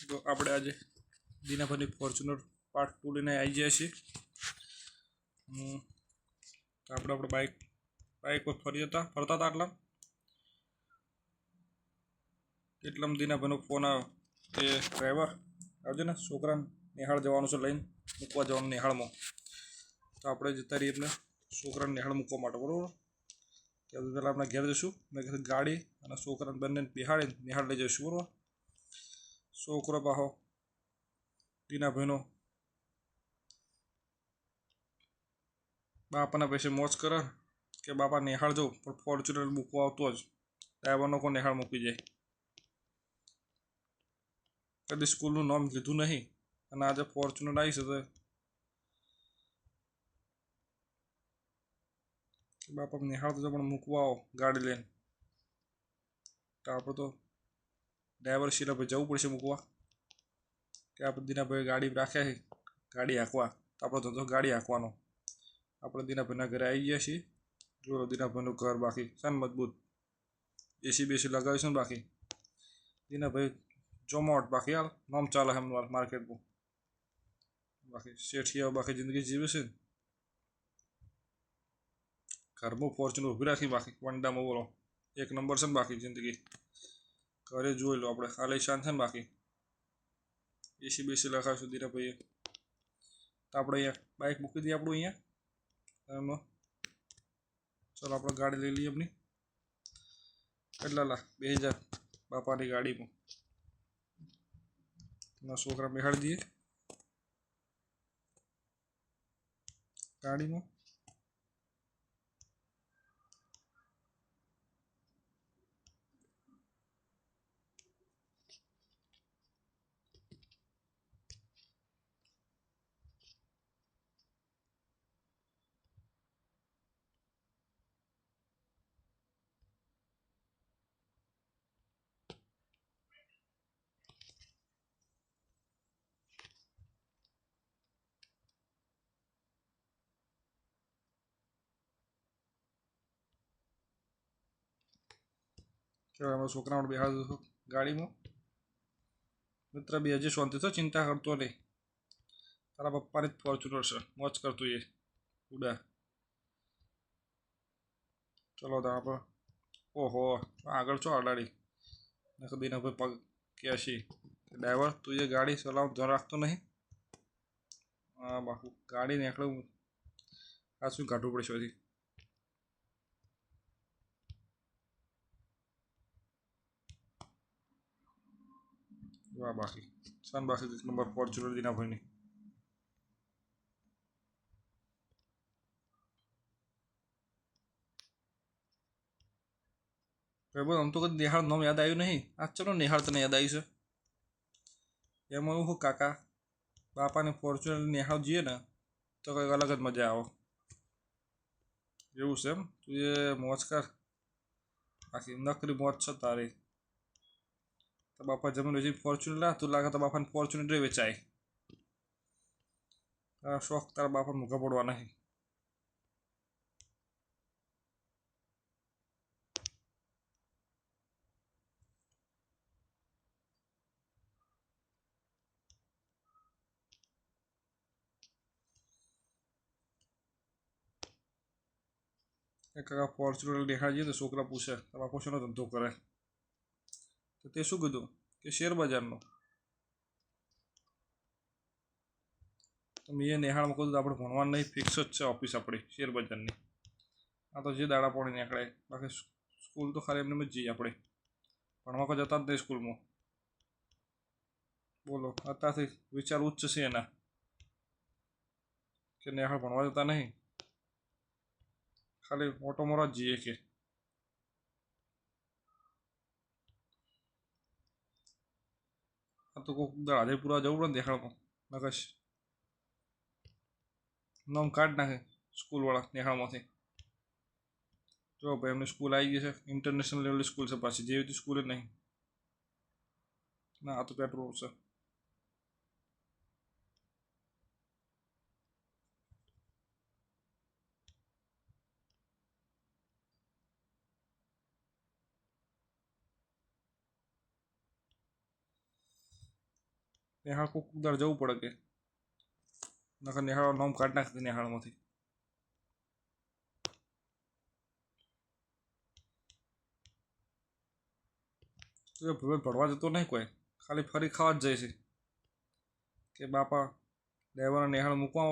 તો આપણે આજે દીનાભાઈની ફોર્ચ્યુનર પાર્ટ 2 લઈને આવી ગયા છીએ. તો આપણે બાઇક પર ફરતા હતા એટલામાં દીનાભાઈનો ફોન આવ્યો કે ડ્રાઈવર આવજો ને, છોકરાને નિહાળ જવાનું છે, લઈને મૂકવા જવાનું નિહાળમાં. તો આપણે જતા રહીએ એટલે છોકરાને નિહાળ મૂકવા માટે, બરાબર. ત્યાં પહેલાં આપણે ઘેર જઈશું, મેં કીધું ગાડી અને છોકરાને બંને બિહાડીને નિહાળ લઈ જઈશું, બરાબર. છોકરો પાહો દીનાભાઈનો બાપાના પૈસે મોજ કરે કે બાપા નિહાળ જવું, પણ ફોર્ચ્યુનર મૂકવા આવતો જ ડ્રાઈવરનો કોઈ નિહાળ મૂકી જાય. કદી સ્કૂલનું નામ લીધું નહીં અને આજે ફોર્ચ્યુનર આવી છે તો બાપા નિહાળ તો પણ મૂકવા આવો ગાડી લઈને. તો આપણે તો ડ્રાઈવર શીલાભાઈ જવું પડશે મૂકવા, કે આપણે દીનાભાઈ ગાડી રાખ્યા છે ગાડી હાંકવા, તો આપણો ધંધો ગાડી હાંકવાનો. આપણે દીનાભાઈના ઘરે આવી ગયા છીએ. જો દીનાભાઈનું ઘર બાકી છે ને મજબૂત, એસી બેસી લગાવીશું ને બાકી. દીનાભાઈ જોમોટ બાકી હાલ નામ ચાલે એમ માર્કેટમાં, બાકી શેઠિયા બાકી જિંદગી જીવે છે ને. ઘરમાં ફોર્ચ્યુનર ઊભી રાખી, બાકી વંડામાં બોલો 1 નંબર છે ને બાકી જિંદગી. ઘરે જોઈ લો આપણે આલિશાન છે ને બાકી. એસી બેસી લખાવીશું દીનાભાઈએ. તો આપણે અહીંયા બાઇક મૂકી દઈએ આપણું અહીંયા એમાં. ચાલો આપણે ગાડી લઈ લઈએ આપણી. કેટલા 2000 બાપાની ગાડીમાં. છોકરા બેહાડી દઈએ ગાડીમાં. ચાલો અમે છોકરાઓને બેહાડી દઈશું ગાડીમાં. મિત્ર બી હજી શાંતિ તો ચિંતા કરતો નહીં, તારા પપ્પાની જ ફોર્ચ્યુનર છે, મોજ કરતું એ ઉડા. ચલો તો આપણે ઓહો આગળ ચો અડાડી દીનાભાઈ પગ ક્યાંશી ડ્રાઈવર તું એ ગાડી ચલાવવાનું ધ્યાન રાખતો નહીં. હા બાપુ ગાડી નીકળે આ શું કાઢવું પડશે હજી. વાહ બાકી સાન બાકી 1 નંબર ફોર્ચ્યુનર દીનાભાઈની. ભાઈ આમ તો કદી નિહાળ નામ યાદ આવ્યું નહીં, આ ચલો નિહાળ તને યાદ આવ્યું છે. એમાં એવું શું કાકા, બાપાને ફોર્ચ્યુનર નિહાળ જઈએ ને તો કંઈક અલગ જ મજા આવે. એવું છે એમ, તું એ મોજ કર, બાકી નકરી મોજ છે તારી. તો બાપા જમીન વેચી ફોર્ચ્યુનર લા, તું લાગે તો બાપાને ફોર્ચ્યુનર વેચાય. તારા શોખ તારા બાપાને મૂકા પડવા નહીં. કાકા ફોર્ચ્યુનર નિહાળ જઈએ તો છોકરા પૂછે તારા બાપા શેનો ધંધો કરે, તો તે શું કીધું કે શેર બજારનો. તો મેં નિહાળમાં કહ્યું આપણે ભણવાનું નહીં, ફિક્સ જ છે ઓફિસ આપણી શેર બજારની. આ તો જે દાડા પાણી નીકળે, બાકી સ્કૂલ તો ખાલી એમને જ જઈએ આપણે, ભણવા કોઈ જતા જ નહીં સ્કૂલમાં. બોલો અત્યારથી વિચાર ઉચ્ચ છે એના કે નિહાળ ભણવા જતા નહીં, ખાલી ઓટો મારવા જ જઈએ કે. આ તો કોઈક હાજરપુરા જવું પડે ને નિહાળમાં, નકશ નામ કાઢ નાખે સ્કૂલવાળા નિહાળમાંથી. જો ભાઈ એમની સ્કૂલ આવી ગઈ છે, ઇન્ટરનેશનલ લેવલની સ્કૂલ છે પાછી, જેવી હતી સ્કૂલ જ નહીં. ના આ તો પેટ્રોલ છે. નિહાળ કોક દર જવું પડે કે નકર નિહાળો નામ કાઢી નાખતી નિહાળમાંથી. ભણવા જતો નહીં કોઈ, ખાલી ફરી ખાવા જ જાય છે કે બાપા ડ્રાઈવરને નિહાળ મૂકવા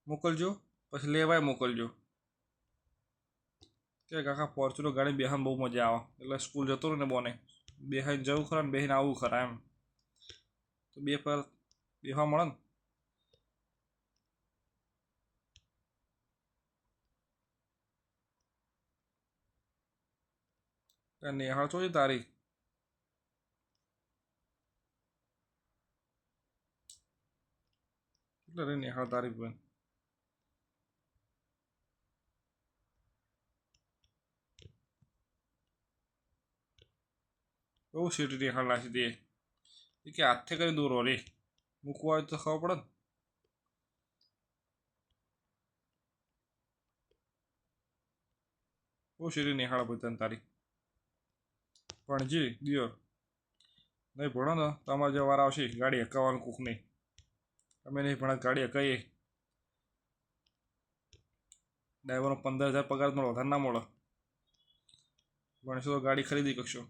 મોકલજો, પછી લેવાય મોકલજો કે કાકા ફોર્ચ્યુનર ગાડી બેહામાં બહુ મજા આવે, એટલે સ્કૂલ જતો રહે ને બોને બેહાઈને જવું ખરા ને બેહીને આવવું ખરા એમ, તો બે પર બેહવા મળે ને. નિહાળ તો તારી એટલે રે નિહાળ તારી બેન બહુ સીટી નિહાળ નાખી દે એ કે હાથથી કરી દોરો રે, મૂકવા હોય તો ખબર પડે ને. બહુ સીટી નિહાળ ભાઈ તારી ભણજી દિયો નહીં ભણો ને તમારે જે વાર આવશે ગાડી હકાવવાનું કૂક નહીં, તમે નહીં ભણે ગાડી હકાઈએ ડ્રાઈવરનો 15,000 પગાર મળે વધારે ના મળે, ભણશો તો ગાડી ખરીદી શકશો.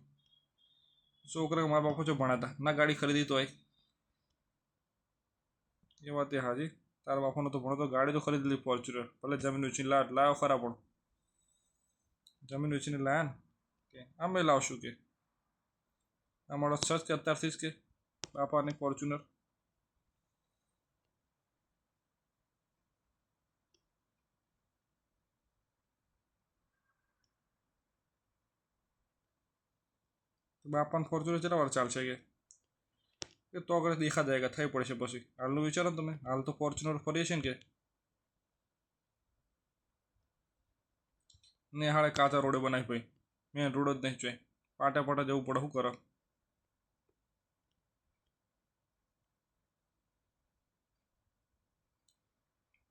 છોકરા મારા બાપા જો ભણાતા ના ગાડી ખરીદી તો હોય એ વાત એ હાજી, તારા બાપાનો તો ભણો તો ગાડી તો ખરીદી લીધી ફોર્ચ્યુનર, ભલે જમીન વેચીને લાવ્યો ખરા પણ જમીન વેચીને લાયા ને કે અમે લાવશું કે અમારો સર્ચ કે અત્યારથી જ કે બાપાની ફોર્ચ્યુનર. બાપાને ફોર્ચ્યુનર કેટલા વાર ચાલશે કે તો આગળ દેખા જાય થઈ પડશે. પછી હાલનું વિચારો ને તમે, હાલ તો ફોર્ચ્યુનર ફરીએ છીએ ને કે ને હાળે કાચા રોડે બનાવી ભાઈ, મેન રોડ જ નહીં જોઈએ, પાટા પાટા જવું પડે, શું કરો.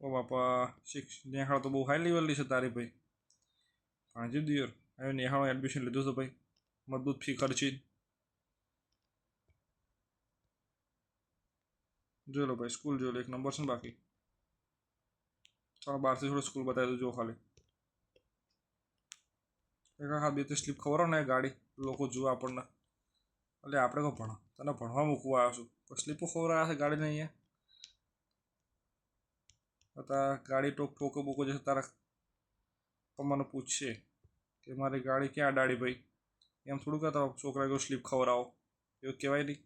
ઓ બાપા નેહાળ તો બહુ હાઈ લેવલની છે તારી ભાઈ, ભાણજી દિયર હવે નેહાળમાં એડમિશન લીધું છે ભાઈ, મજબૂત ફી ખર્ચી જોઈ લો ભાઈ, સ્કૂલ જોઈ લો 1 નંબર છે ને. બાકી ચાલો બહારથી થોડું સ્કૂલ બતાવી દો ખાલી, હા 2-3 સ્લીપ ખબર ને ગાડી લોકો જુએ આપણને, એટલે આપણે કોઈ ભણો તને ભણવા મૂકવા આવ્યો છું તો સ્લીપો ખબર આવ્યા છે ગાડીને અહીંયા તારા ગાડી ઠોકો બોકો જશે તારા મને પૂછશે કે મારી ગાડી ક્યાં અડાડી ભાઈ, એમ થોડું કહેતા છોકરા કોઈ સ્લીપ ખવડાવો એવું કહેવાય નહીં.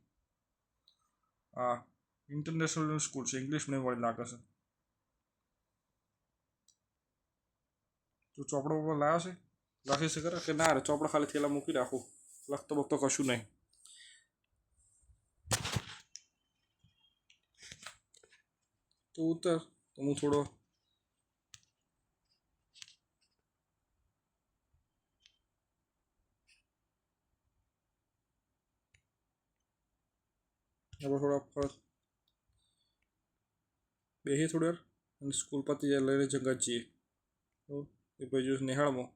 હા ઇન્ટરનેશનલ સ્કૂલ છે, ઇંગ્લિશ મીડિયમ વાળી લાગે છે. તું ચોપડો લાવ્યો છે લખી છે કરે કે ના રે ચોપડો ખાલી થેલા મૂકી રાખું, લખતો બખતો કશું નહીં. તો ઉતર તો હું થોડો થોડા બેસી થોડી વાર અને સ્કૂલ પરથી લઈને જંગત જઈએ. તો એ પછી નેહાળમાં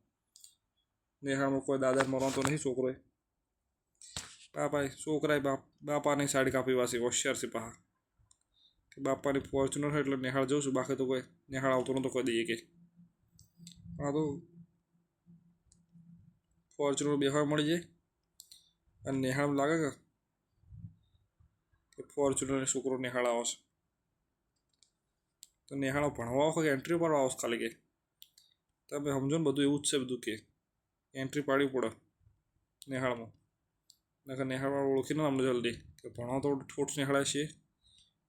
કોઈ દાદર મરવાનો નહીં છોકરોએ, બાપાએ છોકરાએ બાપાની સાડી કાપી વાસી હોશિયાર છે પાહા કે બાપાની ફોર્ચ્યુનર હોય એટલે નેહાળ જઉં છું, બાકી તો કોઈ નેહાળ આવતો નતો કહી દઈએ કે હા તો ફોર્ચ્યુનર બેહવા મળી જાય અને નેહાળ લાગે કે ફોર્ચ્યુનર છોકરો નેહાળ આવશે તો નેહાળો ભણવા આવો કે એન્ટ્રી પાડવા આવો ખાલી કે તમે સમજો ને બધું એવું જ છે બધું કે એન્ટ્રી પાડવી પડે નેહાળમાં, નકર નેહાળમાં ઓળખીને અમને જલ્દી કે ભણવા તો ઠોઠ નેહાળે છીએ,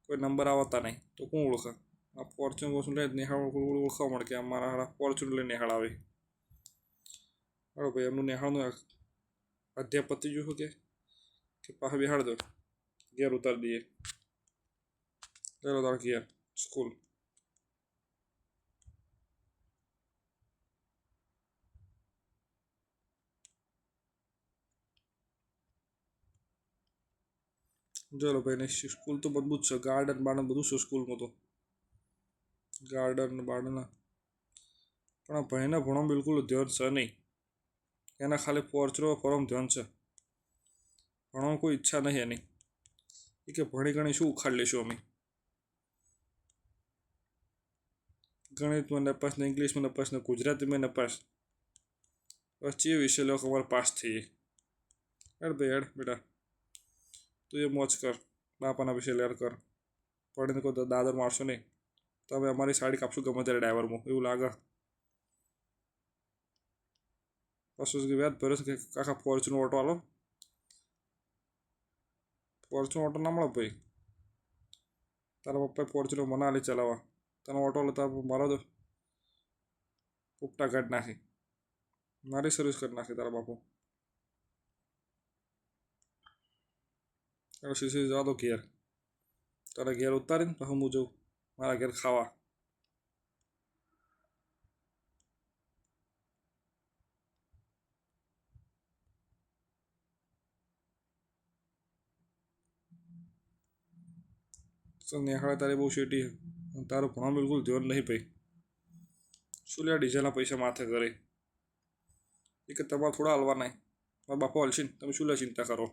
કોઈ નંબર આવતા નહીં તો કોણ ઓળખે. આ ફોર્ચ્યુનર વોર્ચ્યુનર લે નેહાળ ઓળખવા મળે કે અમારા ફોર્ચ્યુનર લઈને નેહાળ આવે. બરાબર ભાઈ એમનું નેહાળનું અધ્યાય પતી ગયું કે પાછા બેહાડ દો ઘેર ઉતારી દઈએ, ચાલો તાર ઘેર સ્કૂલ. ચલો ભાઈ સ્કૂલ તો મજબૂત છે, ગાર્ડન બાર્ડન બધું છે સ્કૂલમાં તો, ગાર્ડન બાર્ડન પણ આ ભાઈને ભણવા બિલકુલ ધ્યાન છે નહીં, એના ખાલી ફોર્ચ્યુનર ફરવાનું ધ્યાન છે, ભણવામાં કોઈ ઈચ્છા નહીં એની. એ કે ભણી ગણી શું ઉખાડ લેશું અમે? ગણિતમાં નપાસ ને ઇંગ્લિશમાં નપાસ ને ગુજરાતીમાં નપાસ. પછી વિષય લો અમારે પાસ થઈએ. હેડ ભાઈ હેડ બેટા, તું એ મોજ કર, બાપાના વિશે લેર કર. પડીને કોઈ દાદર મારશો નહીં. તમે અમારી સાડી કાપશું ગમે ત્યારે ડ્રાઈવરમાં એવું લાગે. પછી વ્યાજ ભરે કે કાકા ફોર્ચ્યુનર ઓટો આલો. ફોર્ચ્યુનર ઓટો ના મળે ભાઈ. તારા પપ્પાએ ફોર્ચ્યુનર મને આલી ચલાવવા. તને ઓટો લેતા મારો તો ઉપટા કાઢી નાખી. મારી સર્વિસ કરી નાખી તારા બાપુ. સીસી જવા દો ઘેર. તારા ઘેર ઉતારીને પછી હું જઉં મારા ઘેર ખાવા. નેહાળે તારી બહુ શેટી. તારું ભણવા બિલકુલ ધ્યાન નહીં ભાઈ. શું લે ડીઝલના પૈસા માથે કરે. એ કે તમારે થોડા હાલવા નહીં. મારા બાપા હાલશે ને તમે શું લે ચિંતા કરો.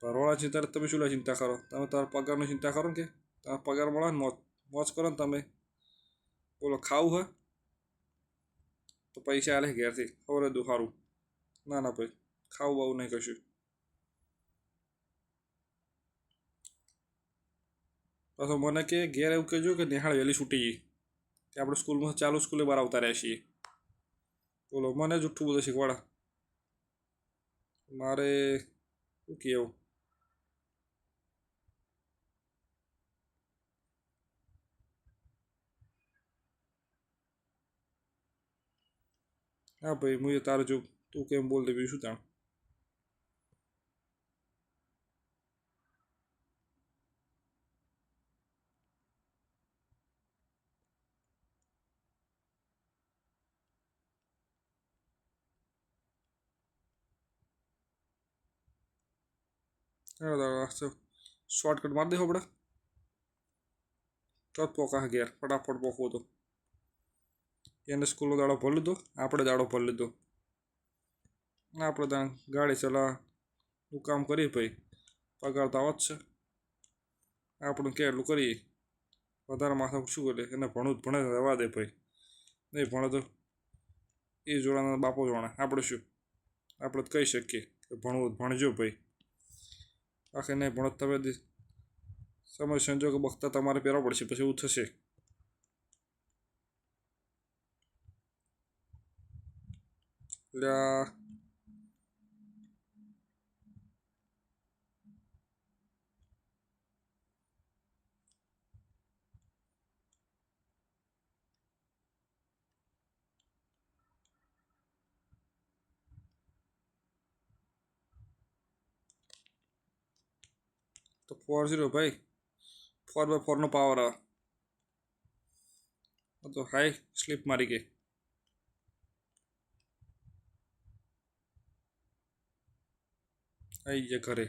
ભરવાળા ચિંતા તમે શું લે ચિંતા કરો. તમે તારા પગારની ચિંતા કરો ને કે તમારા પગાર મળે ને મોજ કરો ને તમે. બોલો ખાવું હે તો પૈસા આલે ઘેરથી ખબર હતું સારું. ના ના ભાઈ ખાવું બાવું નહીં કશું. પાછો મને કે ઘેર એવું કહેજો કે નિહાળ વહેલી છૂટી ગઈ કે આપણે સ્કૂલમાં ચાલુ સ્કૂલે બહાર આવતા રહ્યા છીએ. બોલો મને જુઠ્ઠું બધું શીખવાડા. મારે શું કહેવું. હા ભાઈ હું એ તારે જો તું કેમ બોલ દે બીજું શું તાણ. શોર્ટકટ મારી દે આપણે. ચોથ પોકા ઘેર ફટાફટ પોકવો તો. એને સ્કૂલનો દાડો ભરી લીધો આપણે દાડો ભરી લીધો. આપણે ત્યાં ગાડી ચલાવવાનું કામ કરીએ ભાઈ. પગાર તો આવો જ છે. આપણને કે એટલું કરીએ. વધારે માથા શું કરે એને ભણવું જ ભણે રહેવા દે ભાઈ. નહીં ભણે તો એ જોડાના બાપો જોણે. આપણે શું આપણે તો કહી શકીએ કે ભણવું ભણજો ભાઈ. આખે નહીં ભણો તમે સમય સંજોગો બખતા તમારે પહેરવા પડશે પછી એવું થશે. એટલે તો 40 ભાઈ 4x4 નો પાવર આવે. તો હાઈ સ્લીપ મારી ગઈ. આવી ગયા ઘરે.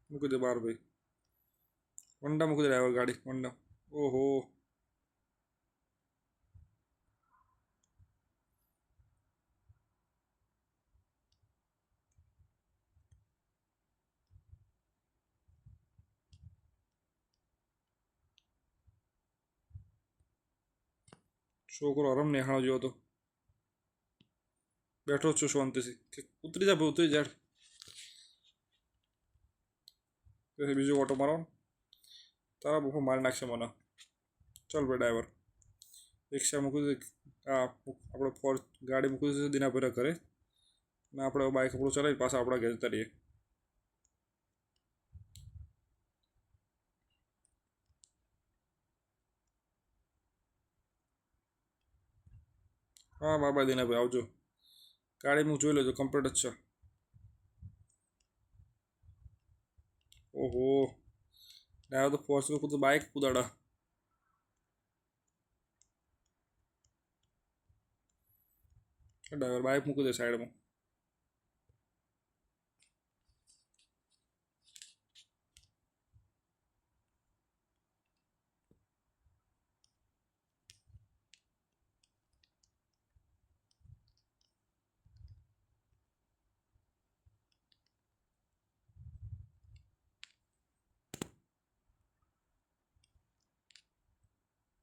મૂકી દે બહાર ભાઈ. હોન્ડા મૂકી દે ડ્રાઈવર ગાડી હોન્ડા. ઓહો છોકરો આરામ નેહાળો જેવો તો બેઠો જ છું શાંતિથી કે ઉતરી જા ભાઈ ઉતરી જા. પછી બીજો ઓટો મારો તારા બપોર મારી નાખશે મને. ચાલ ભાઈ ડ્રાઈવર રિક્ષા મૂકી દે. આ આપણે ગાડી મૂકી દીધી દીના ભરે ઘરે ને આપણે બાઇક આપણું ચલાવી પાછા આપણા ઘરે જતા રહીએ. હા બાય બાય દીના ભાઈ આવજો. ગાડી હું જોઈ લેજો કમ્પ્લીટ જ છે. ઓહો ડ્રાઈવર તો ફોર્ચ્યુનર કૂદે બાઇક કૂદાડા. ડ્રાઈવર બાઇક મૂકી દે સાઈડમાં.